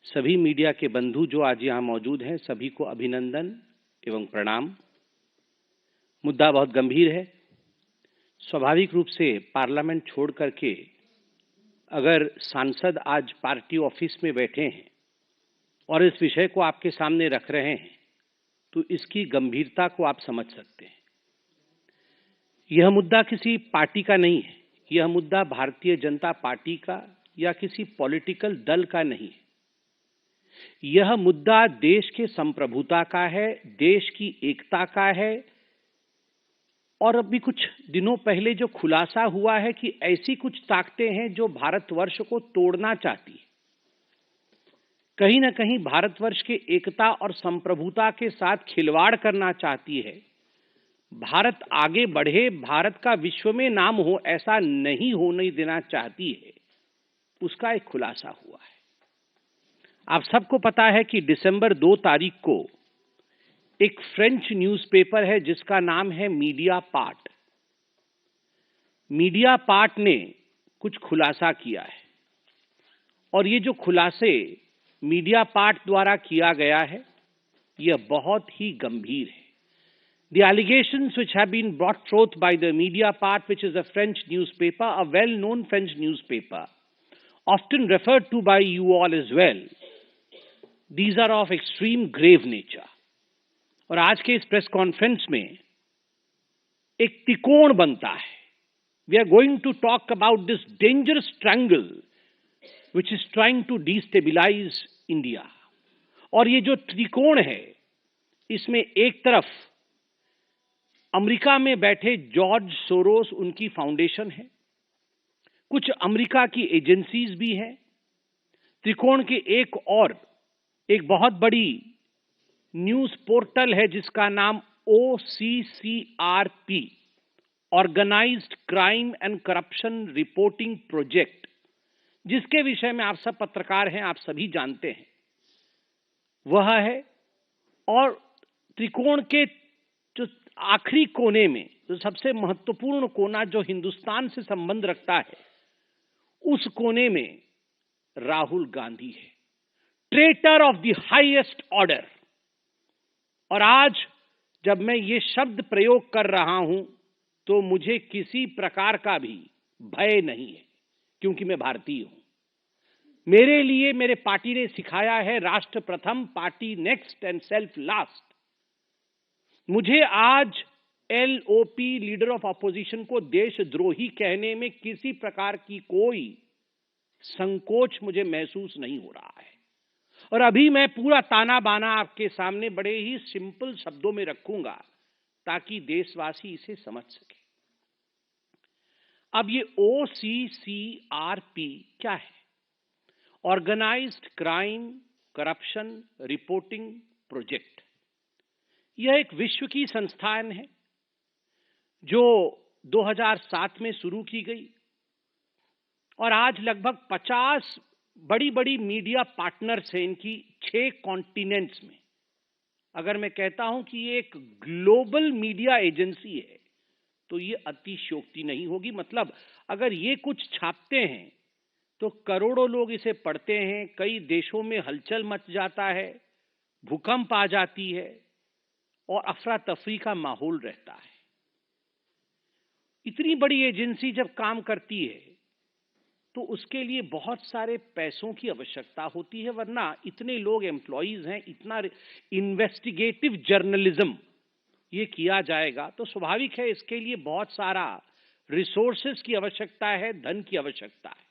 सभी मीडिया के बंधु जो आज यहाँ मौजूद हैं, सभी को अभिनंदन एवं प्रणाम। मुद्दा बहुत गंभीर है। स्वाभाविक रूप से पार्लियामेंट छोड़ करके अगर सांसद आज पार्टी ऑफिस में बैठे हैं और इस विषय को आपके सामने रख रहे हैं, तो इसकी गंभीरता को आप समझ सकते हैं। यह मुद्दा किसी पार्टी का नहीं है, यह मुद्दा भारतीय जनता पार्टी का या किसी पॉलिटिकल दल का नहीं है। यह मुद्दा देश के संप्रभुता का है, देश की एकता का है। और अभी कुछ दिनों पहले जो खुलासा हुआ है कि ऐसी कुछ ताकतें हैं जो भारतवर्ष को तोड़ना चाहती है, कहीं ना कहीं भारतवर्ष के एकता और संप्रभुता के साथ खिलवाड़ करना चाहती है। भारत आगे बढ़े, भारत का विश्व में नाम हो, ऐसा नहीं होने देना चाहती है, उसका एक खुलासा हुआ है। आप सबको पता है कि दिसंबर 2 तारीख को एक फ्रेंच न्यूज़पेपर है जिसका नाम है मीडिया पार्ट। मीडिया पार्ट ने कुछ खुलासा किया है और ये जो खुलासे मीडिया पार्ट द्वारा किया गया है, यह बहुत ही गंभीर है। The allegations which have been brought forth by the media part, which is a French newspaper, a well-known French newspaper, often referred to by you all as well, these are of extreme grave nature. और आज के इस press conference में एक त्रिकोण बनता है। We are going to talk about this dangerous triangle which is trying to destabilize India. और ये जो त्रिकोण है, इसमें एक तरफ अमेरिका में बैठे जॉर्ज सोरोस, उनकी फाउंडेशन है, कुछ अमेरिका की एजेंसीज भी हैं। त्रिकोण के एक बहुत बड़ी न्यूज पोर्टल है जिसका नाम OCCRP, organised crime and corruption reporting project, जिसके विषय में आप सब पत्रकार हैं, आप सभी जानते हैं, वह है। और त्रिकोण के जो आखिरी कोने में, जो सबसे महत्वपूर्ण कोना जो हिंदुस्तान से संबंध रखता है, उस कोने में राहुल गांधी है, traitor of the highest order. और आज जब मैं ये शब्द प्रयोग कर रहा हूं, तो मुझे किसी प्रकार का भी भय नहीं है, क्योंकि मैं भारतीय हूं। मेरे लिए मेरे पार्टी ने सिखाया है, राष्ट्र प्रथम, party next and self last. मुझे आज LOP, लीडर ऑफ ऑपोजिशन, को देशद्रोही कहने में किसी प्रकार की कोई संकोच मुझे महसूस नहीं हो रहा है। और अभी मैं पूरा ताना बाना आपके सामने बड़े ही सिंपल शब्दों में रखूंगा ताकि देशवासी इसे समझ सके। अब ये OCCRP क्या है? Organised crime corruption reporting project. यह एक विश्व की संस्थान है जो 2007 में शुरू की गई और आज लगभग 50 बड़ी बड़ी मीडिया पार्टनर्स हैं इनकी 6 कॉन्टिनेंट्स में। अगर मैं कहता हूं कि ये एक ग्लोबल मीडिया एजेंसी है, तो ये अतिशयोक्ति नहीं होगी। मतलब अगर ये कुछ छापते हैं तो करोड़ों लोग इसे पढ़ते हैं, कई देशों में हलचल मच जाता है, भूकंप आ जाती है और अफरा तफरी का माहौल रहता है। इतनी बड़ी एजेंसी जब काम करती है तो उसके लिए बहुत सारे पैसों की आवश्यकता होती है, वरना इतने लोग एम्प्लॉइज हैं, इतना इन्वेस्टिगेटिव जर्नलिज्म ये किया जाएगा तो स्वाभाविक है इसके लिए बहुत सारा रिसोर्सेज की आवश्यकता है, धन की आवश्यकता है।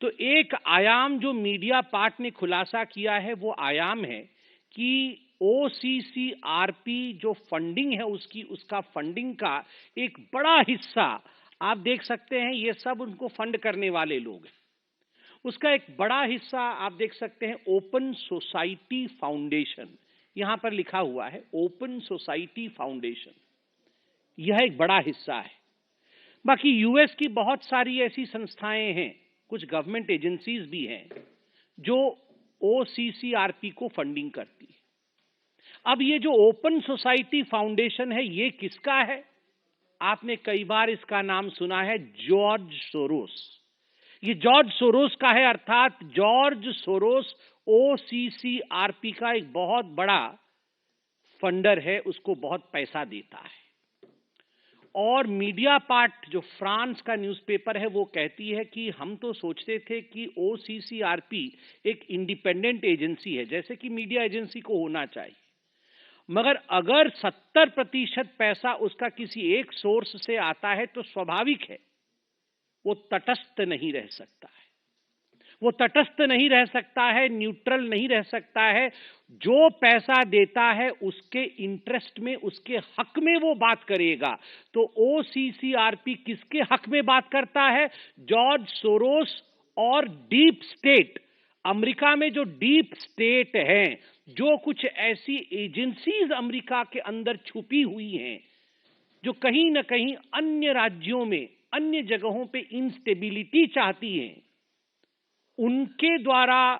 तो एक आयाम जो मीडिया पार्ट ने खुलासा किया है, वो आयाम है कि OCCRP जो फंडिंग है उसका फंडिंग का एक बड़ा हिस्सा आप देख सकते हैं, ये सब उनको फंड करने वाले लोग हैं। उसका एक बड़ा हिस्सा आप देख सकते हैं ओपन सोसाइटी फाउंडेशन, यहां पर लिखा हुआ है ओपन सोसाइटी फाउंडेशन, यह एक बड़ा हिस्सा है। बाकी यूएस की बहुत सारी ऐसी संस्थाएं हैं, कुछ गवर्नमेंट एजेंसीज भी हैं जो OCCRP को फंडिंग करती है। अब ये जो ओपन सोसाइटी फाउंडेशन है, ये किसका है? आपने कई बार इसका नाम सुना है, जॉर्ज सोरोस। ये जॉर्ज सोरोस का है, अर्थात जॉर्ज सोरोस ओसीसीआरपी का एक बहुत बड़ा फंडर है, उसको बहुत पैसा देता है। और मीडिया पार्ट जो फ्रांस का न्यूज़पेपर है वो कहती है कि हम तो सोचते थे कि ओसीसीआरपी एक इंडिपेंडेंट एजेंसी है, जैसे कि मीडिया एजेंसी को होना चाहिए, मगर अगर 70% पैसा उसका किसी एक सोर्स से आता है तो स्वाभाविक है वो तटस्थ नहीं रह सकता है, वो तटस्थ नहीं रह सकता है, न्यूट्रल नहीं रह सकता है। जो पैसा देता है उसके इंटरेस्ट में, उसके हक में वो बात करेगा। तो ओसीसीआरपी किसके हक में बात करता है? जॉर्ज सोरोस और डीप स्टेट, अमेरिका में जो डीप स्टेट है, जो कुछ ऐसी एजेंसीज अमेरिका के अंदर छुपी हुई हैं जो कहीं ना कहीं अन्य राज्यों में, अन्य जगहों पे इंस्टेबिलिटी चाहती हैं, उनके द्वारा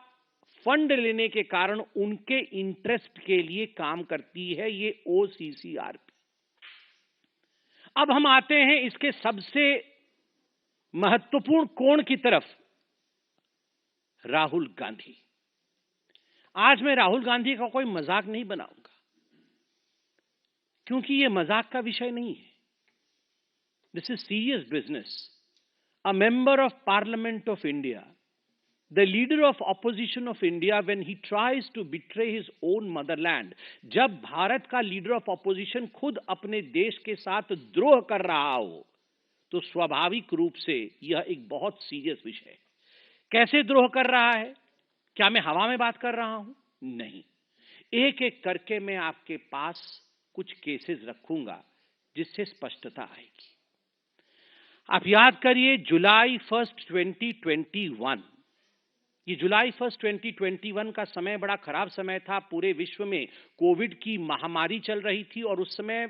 फंड लेने के कारण उनके इंटरेस्ट के लिए काम करती है ये ओसीसीआरपी। अब हम आते हैं इसके सबसे महत्वपूर्ण कोण की तरफ, राहुल गांधी। आज मैं राहुल गांधी का कोई मजाक नहीं बनाऊंगा, क्योंकि ये मजाक का विषय नहीं है। This is serious business. A member of parliament of India, the leader of opposition of India, when he tries to betray his own motherland, जब भारत का लीडर ऑफ ऑपोजिशन खुद अपने देश के साथ द्रोह कर रहा हो, तो स्वाभाविक रूप से यह एक बहुत सीरियस विषय है। कैसे द्रोह कर रहा है? क्या मैं हवा में बात कर रहा हूं? नहीं, एक एक करके मैं आपके पास कुछ केसेस रखूंगा जिससे स्पष्टता आएगी। आप याद करिए, जुलाई 1 2021, ये जुलाई 1 2021 का समय बड़ा खराब समय था। पूरे विश्व में कोविड की महामारी चल रही थी और उस समय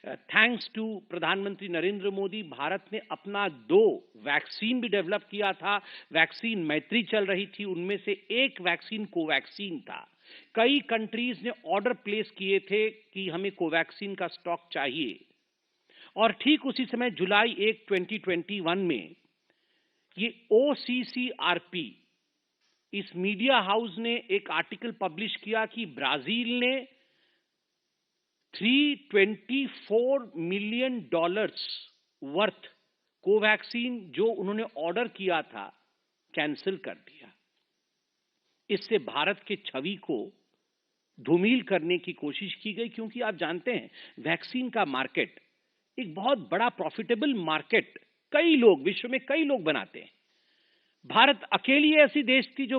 थैंक्स टू प्रधानमंत्री नरेंद्र मोदी, भारत ने अपना 2 वैक्सीन भी डेवलप किया था। वैक्सीन मैत्री चल रही थी, उनमें से एक वैक्सीन कोवैक्सीन था। कई कंट्रीज ने ऑर्डर प्लेस किए थे कि हमें कोवैक्सीन का स्टॉक चाहिए। और ठीक उसी समय जुलाई 1 2021 में ये ओसीसीआरपी, इस मीडिया हाउस ने एक आर्टिकल पब्लिश किया कि ब्राजील ने $324 मिलियन वर्थ कोवैक्सीन जो उन्होंने ऑर्डर किया था कैंसिल कर दिया। इससे भारत के छवि को धूमिल करने की कोशिश की गई, क्योंकि आप जानते हैं वैक्सीन का मार्केट एक बहुत बड़ा प्रॉफिटेबल मार्केट, कई लोग, विश्व में कई लोग बनाते हैं। भारत अकेली ऐसी देश थी जो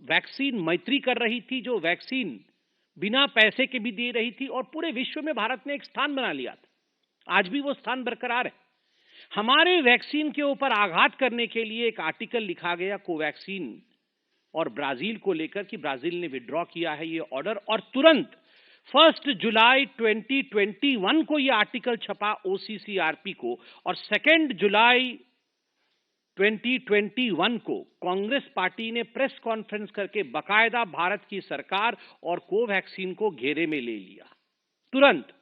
वैक्सीन मैत्री कर रही थी, जो वैक्सीन बिना पैसे के भी दे रही थी, और पूरे विश्व में भारत ने एक स्थान बना लिया था। आज भी वो स्थान बरकरार है। हमारे वैक्सीन के ऊपर आघात करने के लिए एक आर्टिकल लिखा गया कोवैक्सीन और ब्राजील को लेकर कि ब्राजील ने विड्रॉ किया है ये ऑर्डर, और तुरंत 1 जुलाई 2021 को ये आर्टिकल छपा ओसीसीआरपी को, और 2 जुलाई 2021 को कांग्रेस पार्टी ने प्रेस कॉन्फ्रेंस करके बकायदा भारत की सरकार और कोवैक्सीन को घेरे में ले लिया तुरंत।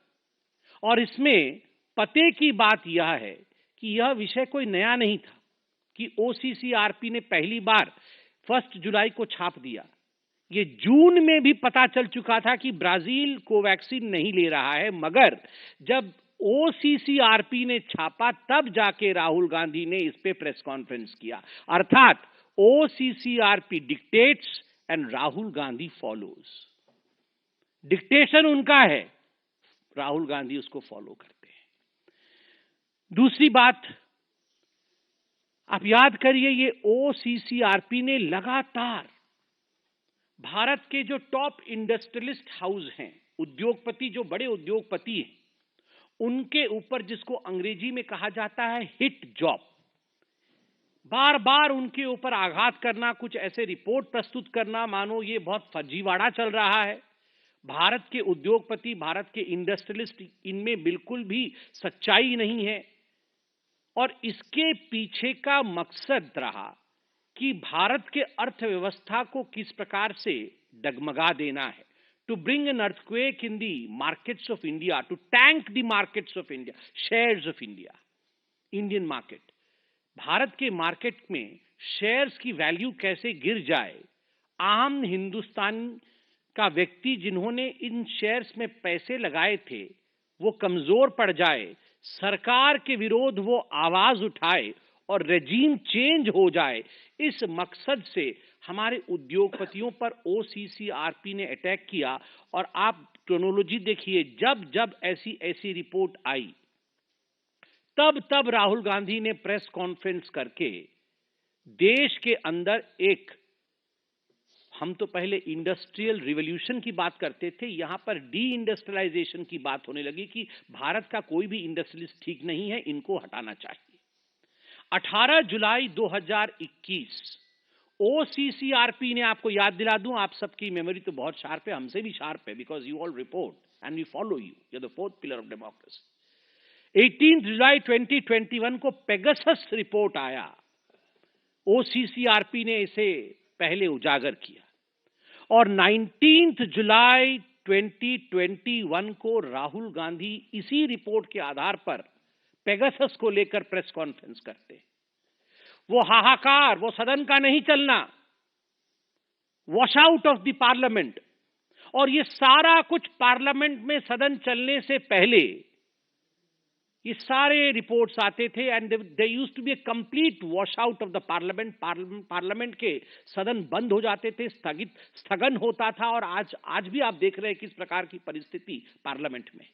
और इसमें पते की बात यह है कि यह विषय कोई नया नहीं था कि ओसीसीआरपी ने पहली बार 1 जुलाई को छाप दिया। ये जून में भी पता चल चुका था कि ब्राजील कोवैक्सीन नहीं ले रहा है, मगर जब ओसीसीआरपी ने छापा तब जाके राहुल गांधी ने इस पे प्रेस कॉन्फ्रेंस किया। अर्थात OCCRP dictates and Rahul Gandhi follows. Dictation उनका है, राहुल गांधी उसको फॉलो करते हैं। दूसरी बात, आप याद करिए, ये ओसीसीआरपी ने लगातार भारत के जो टॉप इंडस्ट्रियलिस्ट हाउस हैं, उद्योगपति, जो बड़े उद्योगपति हैं, उनके ऊपर, जिसको अंग्रेजी में कहा जाता है हिट जॉब, बार बार उनके ऊपर आघात करना, कुछ ऐसे रिपोर्ट प्रस्तुत करना मानो ये बहुत फर्जीवाड़ा चल रहा है। भारत के उद्योगपति, भारत के इंडस्ट्रियलिस्ट, इनमें बिल्कुल भी सच्चाई नहीं है। और इसके पीछे का मकसद रहा कि भारत के अर्थव्यवस्था को किस प्रकार से डगमगा देना है, to bring an earthquake in the markets of India, to tank the markets of India, shares of India, Indian market. Bharat के मार्केट में शेयर्स की वैल्यू कैसे गिर जाए, आम हिंदुस्तान का व्यक्ति जिन्होंने इन शेयर्स में पैसे लगाए थे वो कमजोर पड़ जाए, सरकार के विरोध वो आवाज उठाए और रेजीम चेंज हो जाए, इस मकसद से हमारे उद्योगपतियों पर ओसीसीआरपी ने अटैक किया। और आप क्रोनोलॉजी देखिए, जब जब ऐसी ऐसी रिपोर्ट आई तब तब राहुल गांधी ने प्रेस कॉन्फ्रेंस करके देश के अंदर एक, हम तो पहले इंडस्ट्रियल रिवॉल्यूशन की बात करते थे, यहां पर डी इंडस्ट्रियलाइजेशन की बात होने लगी कि भारत का कोई भी इंडस्ट्रियलिस्ट ठीक नहीं है, इनको हटाना चाहिए। 18 जुलाई 2021 ओसीसीआरपी ने, आपको याद दिला दूं, आप सबकी मेमोरी तो बहुत शार्प है, हमसे भी शार्प है, because you all report and we follow you, you are the fourth pillar of democracy. 18 जुलाई 2021 को पेगासस रिपोर्ट आया, ओसीसीआरपी ने इसे पहले उजागर किया और 19 जुलाई 2021 को राहुल गांधी इसी रिपोर्ट के आधार पर पेगासस को लेकर प्रेस कॉन्फ्रेंस करते। वो हाहाकार, वो सदन का नहीं चलना, wash out of the parliament, और ये सारा कुछ पार्लियामेंट में सदन चलने से पहले ये सारे रिपोर्ट्स आते थे and they used to be a complete wash out of the parliament. Parliament के सदन बंद हो जाते थे, स्थगन होता था, और आज भी आप देख रहे हैं किस प्रकार की परिस्थिति पार्लियामेंट में।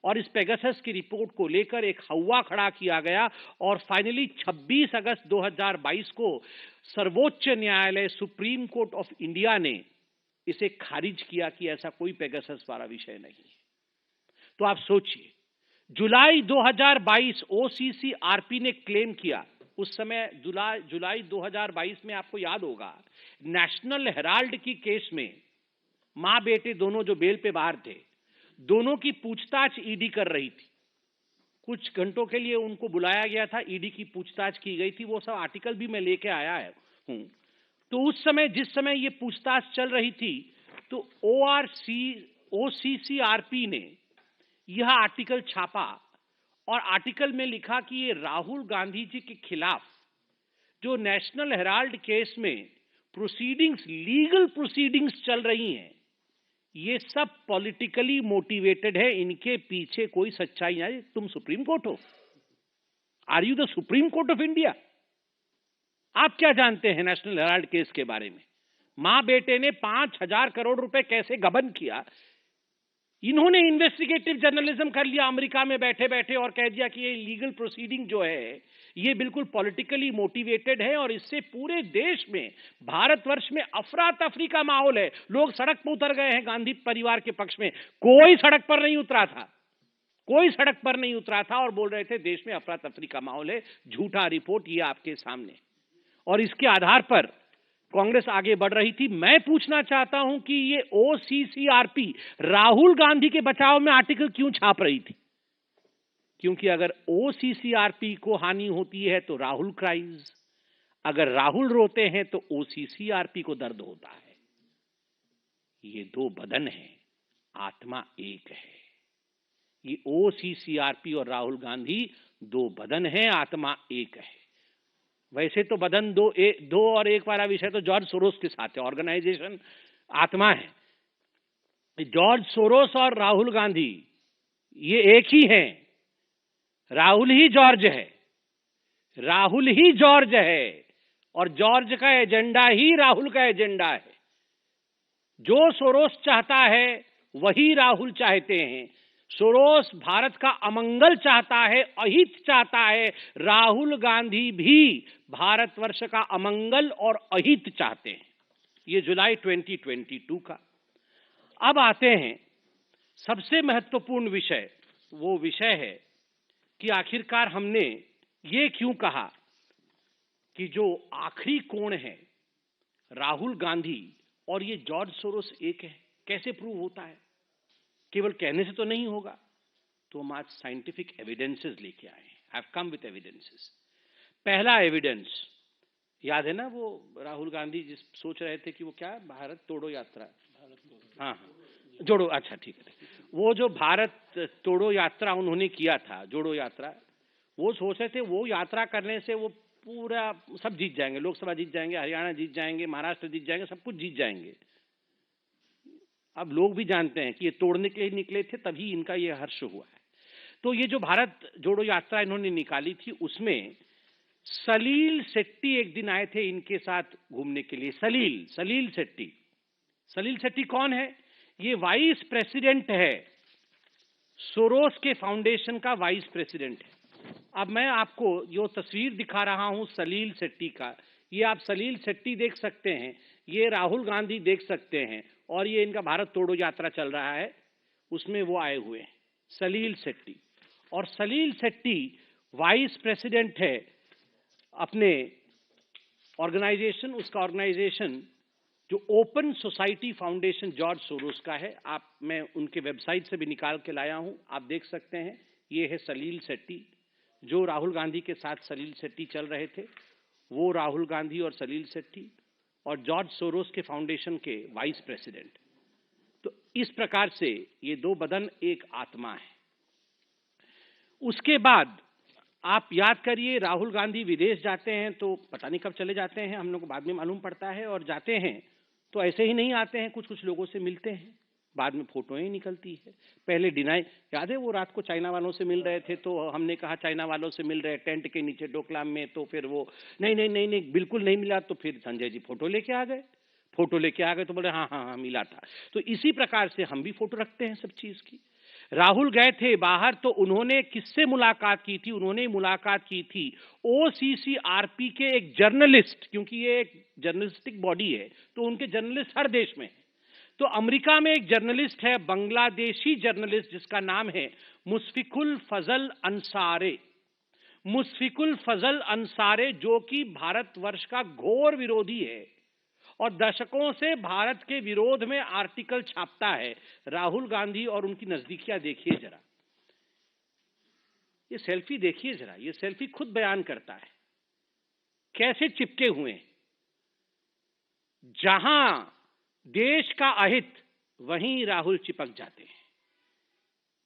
और इस पेगासस की रिपोर्ट को लेकर एक हवा खड़ा किया गया और फाइनली 26 अगस्त 2022 को सर्वोच्च न्यायालय, सुप्रीम कोर्ट ऑफ इंडिया ने इसे खारिज किया कि ऐसा कोई पेगासस वाला विषय नहीं है। तो आप सोचिए, जुलाई 2022 ओसीसीआरपी ने क्लेम किया, उस समय जुलाई 2022 में आपको याद होगा नेशनल हेराल्ड की केस में मां बेटे दोनों जो बेल पे बाहर थे, दोनों की पूछताछ ईडी कर रही थी। कुछ घंटों के लिए उनको बुलाया गया था, ईडी की पूछताछ की गई थी, वो सब आर्टिकल भी मैं लेके आया हूं। तो उस समय, जिस समय ये पूछताछ चल रही थी, तो ओसीसीआरपी ने यह आर्टिकल छापा और आर्टिकल में लिखा कि ये राहुल गांधी जी के खिलाफ जो नेशनल हेराल्ड केस में प्रोसीडिंग्स, लीगल प्रोसीडिंग्स चल रही हैं, ये सब पॉलिटिकली मोटिवेटेड है, इनके पीछे कोई सच्चाई नहीं। तुम सुप्रीम कोर्ट हो, are you the Supreme Court of India? आप क्या जानते हैं नेशनल हेराल्ड केस के बारे में? मां बेटे ने 5,000 करोड़ रुपए कैसे गबन किया, इन्होंने इन्वेस्टिगेटिव जर्नलिज्म कर लिया अमेरिका में बैठे बैठे और कह दिया कि ये लीगल प्रोसीडिंग जो है ये बिल्कुल पॉलिटिकली मोटिवेटेड है और इससे पूरे देश में, भारतवर्ष में अफरा तफरी का माहौल है। लोग सड़क पर उतर गए हैं गांधी परिवार के पक्ष में, कोई सड़क पर नहीं उतरा था, कोई सड़क पर नहीं उतरा था और बोल रहे थे देश में अफरा तफरी का माहौल है। झूठा रिपोर्ट ये आपके सामने, और इसके आधार पर कांग्रेस आगे बढ़ रही थी। मैं पूछना चाहता हूं कि ये ओसीसीआरपी राहुल गांधी के बचाव में आर्टिकल क्यों छाप रही थी? क्योंकि अगर ओसीसीआरपी को हानि होती है तो राहुल क्राइज, अगर राहुल रोते हैं तो ओसीसीआरपी को दर्द होता है। ये दो बदन हैं, आत्मा एक है। ये ओसीसीआरपी और राहुल गांधी दो बदन हैं, आत्मा एक है। वैसे तो बदन दो और एक वाला विषय तो जॉर्ज सोरोस के साथ है, ऑर्गेनाइजेशन आत्मा है। जॉर्ज सोरोस और राहुल गांधी ये एक ही हैं। राहुल ही जॉर्ज है, राहुल ही जॉर्ज है, और जॉर्ज का एजेंडा ही राहुल का एजेंडा है। जो सोरोस चाहता है वही राहुल चाहते हैं। सोरोस भारत का अमंगल चाहता है, अहित चाहता है। राहुल गांधी भी भारतवर्ष का अमंगल और अहित चाहते हैं। ये जुलाई 2022 का। अब आते हैं सबसे महत्वपूर्ण विषय, वो विषय है कि आखिरकार हमने ये क्यों कहा कि जो आखिरी कोण है राहुल गांधी और ये जॉर्ज सोरोस एक है। कैसे प्रूव होता है? केवल कहने से तो नहीं होगा। तो हम आज साइंटिफिक एविडेंसेस लेके आए हैं। I have come with evidences. पहला एविडेंस याद है ना, वो राहुल गांधी जिस सोच रहे थे कि वो क्या, भारत तोड़ो यात्रा, हाँ जोड़ो, अच्छा ठीक है, वो जो भारत तोड़ो यात्रा उन्होंने किया था, जोड़ो यात्रा, वो सोच रहे थे वो यात्रा करने से वो पूरा सब जीत जाएंगे, लोकसभा जीत जाएंगे, हरियाणा जीत जाएंगे, महाराष्ट्र जीत जाएंगे, सब कुछ जीत जाएंगे। अब लोग भी जानते हैं कि ये तोड़ने के लिए निकले थे, तभी इनका ये हर्ष हुआ है। तो ये जो भारत जोड़ो यात्रा इन्होंने निकाली थी, उसमें सलील शेट्टी एक दिन आए थे इनके साथ घूमने के लिए। सलील शेट्टी, सलील शेट्टी कौन है? ये वाइस प्रेसिडेंट है, सोरोस के फाउंडेशन का वाइस प्रेसिडेंट है। अब मैं आपको जो तस्वीर दिखा रहा हूं सलील शेट्टी का, ये आप सलील शेट्टी देख सकते हैं, ये राहुल गांधी देख सकते हैं, और ये इनका भारत तोड़ो यात्रा चल रहा है, उसमें वो आए हुए हैं, सलील शेट्टी। और सलील शेट्टी वाइस प्रेसिडेंट है अपने ऑर्गेनाइजेशन, उसका ऑर्गेनाइजेशन जो open society foundation George Soros का है। मैं उनके वेबसाइट से भी निकाल के लाया हूं, आप देख सकते हैं। ये है सलील शेट्टी, जो राहुल गांधी के साथ सलील शेट्टी चल रहे थे, वो राहुल गांधी और सलील शेट्टी, और जॉर्ज सोरोस के फाउंडेशन के वाइस प्रेसिडेंट। तो इस प्रकार से ये दो बदन एक आत्मा है। उसके बाद आप याद करिए, राहुल गांधी विदेश जाते हैं तो पता नहीं कब चले जाते हैं, हम लोग को बाद में मालूम पड़ता है, और जाते हैं तो ऐसे ही नहीं आते हैं, कुछ कुछ लोगों से मिलते हैं, बाद में फोटोएं निकलती है। पहले डिनाई, याद है वो रात को चाइना वालों से मिल रहे थे, तो हमने कहा चाइना वालों से मिल रहे टेंट के नीचे डोकलाम में, तो फिर वो नहीं नहीं नहीं नहीं बिल्कुल नहीं मिला, तो फिर संजय जी फोटो लेके आ गए, तो बोले हाँ हाँ हाँ मिला था। तो इसी प्रकार से हम भी फोटो रखते हैं सब चीज की। राहुल गए थे बाहर, तो उन्होंने किससे मुलाकात की थी? उन्होंने मुलाकात की थी OCCRP के एक जर्नलिस्ट, क्योंकि ये एक जर्नलिस्टिक बॉडी है, तो उनके जर्नलिस्ट हर देश में है। तो अमेरिका में एक जर्नलिस्ट है, बांग्लादेशी जर्नलिस्ट, जिसका नाम है मुशफिकुल फजल अंसारे। मुशफिकुल फजल अंसारे, जो कि भारतवर्ष का घोर विरोधी है और दशकों से भारत के विरोध में आर्टिकल छापता है। राहुल गांधी और उनकी नजदीकियां देखिए जरा, ये सेल्फी देखिए जरा, ये सेल्फी खुद बयान करता है कैसे चिपके हुए हैं। जहां देश का अहित, वहीं राहुल चिपक जाते हैं।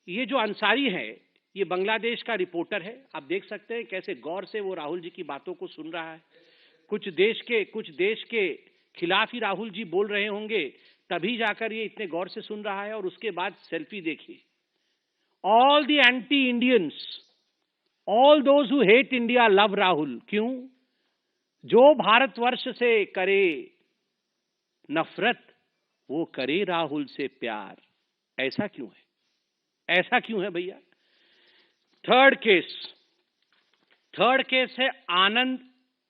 ये जो अंसारी है, ये बांग्लादेश का रिपोर्टर है, आप देख सकते हैं कैसे गौर से वो राहुल जी की बातों को सुन रहा है। कुछ देश के खिलाफ ही राहुल जी बोल रहे होंगे, तभी जाकर ये इतने गौर से सुन रहा है। और उसके बाद सेल्फी देखिए, all the anti Indians, all those who hate India love Rahul. क्यों? जो भारतवर्ष से करे नफरत, वो करे राहुल से प्यार। ऐसा क्यों है? ऐसा क्यों है भैया? थर्ड केस है आनंद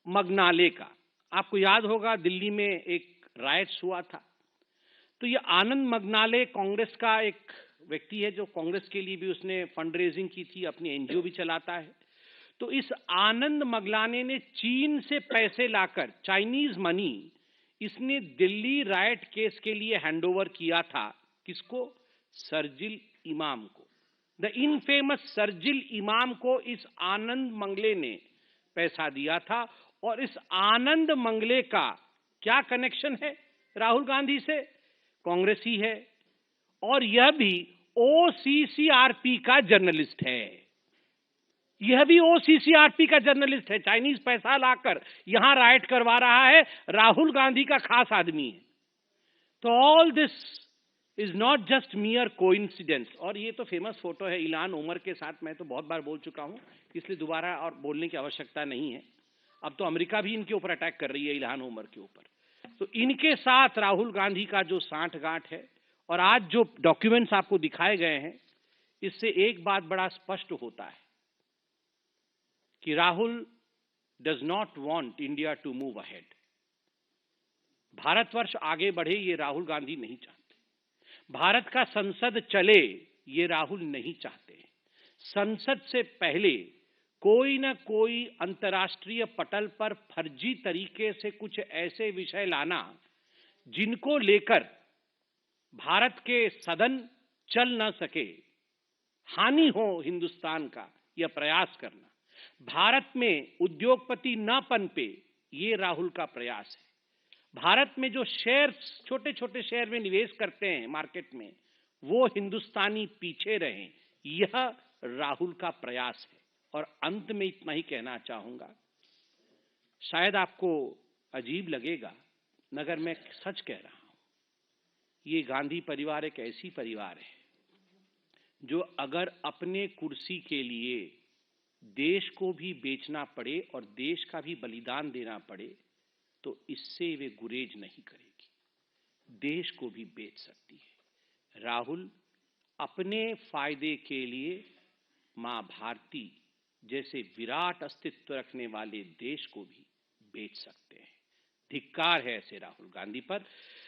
मगनाले का। आपको याद होगा दिल्ली में एक राइट्स हुआ था, तो ये आनंद मगनाले कांग्रेस का एक व्यक्ति है, जो कांग्रेस के लिए भी उसने फंड रेजिंग की थी, अपनी एनजीओ भी चलाता है। तो इस आनंद मगनाले ने चीन से पैसे लाकर, चाइनीज मनी, इसने दिल्ली राइट केस के लिए हैंडओवर किया था। किसको? शरजील इमाम को। द इनफेमस शरजील इमाम को इस आनंद मंगले ने पैसा दिया था। और इस आनंद मंगले का क्या कनेक्शन है राहुल गांधी से? कांग्रेस ही है, और यह भी OCCRP का जर्नलिस्ट है। यह भी OCCRP का जर्नलिस्ट है। चाइनीज पैसा लाकर यहां राइट करवा रहा है, राहुल गांधी का खास आदमी है। तो all this is not just मियर coincidence. और ये तो फेमस फोटो है इल्हान उमर के साथ, मैं तो बहुत बार बोल चुका हूं, इसलिए दोबारा और बोलने की आवश्यकता नहीं है। अब तो अमेरिका भी इनके ऊपर अटैक कर रही है, इल्हान उमर के ऊपर। तो इनके साथ राहुल गांधी का जो सांठगांठ है, और आज जो डॉक्यूमेंट्स आपको दिखाए गए हैं, इससे एक बात बड़ा स्पष्ट होता है कि Rahul does not want India to move ahead. Bharatvarsha आगे बढ़े, ये राहुल गांधी नहीं चाहते। भारत का संसद चले, ये राहुल नहीं चाहते। संसद से पहले कोई ना कोई अंतर्राष्ट्रीय पटल पर फर्जी तरीके से कुछ ऐसे विषय लाना जिनको लेकर भारत के सदन चल न सके, हानि हो हिंदुस्तान का, यह प्रयास करना। भारत में उद्योगपति न पनपे, ये राहुल का प्रयास है। भारत में जो शेयर्स, छोटे छोटे शेयर में निवेश करते हैं मार्केट में, वो हिंदुस्तानी पीछे रहें, यह राहुल का प्रयास है। और अंत में इतना ही कहना चाहूंगा शायद आपको अजीब लगेगा मगर मैं सच कह रहा हूं। ये गांधी परिवार एक ऐसी परिवार है जो अगर अपने कुर्सी के लिए देश को भी बेचना पड़े और देश का भी बलिदान देना पड़े तो इससे वे गुरेज नहीं करेगी, देश को भी बेच सकती है। राहुल अपने फायदे के लिए मां भारती जैसे विराट अस्तित्व रखने वाले देश को भी बेच सकते हैं। धिक्कार है ऐसे राहुल गांधी पर।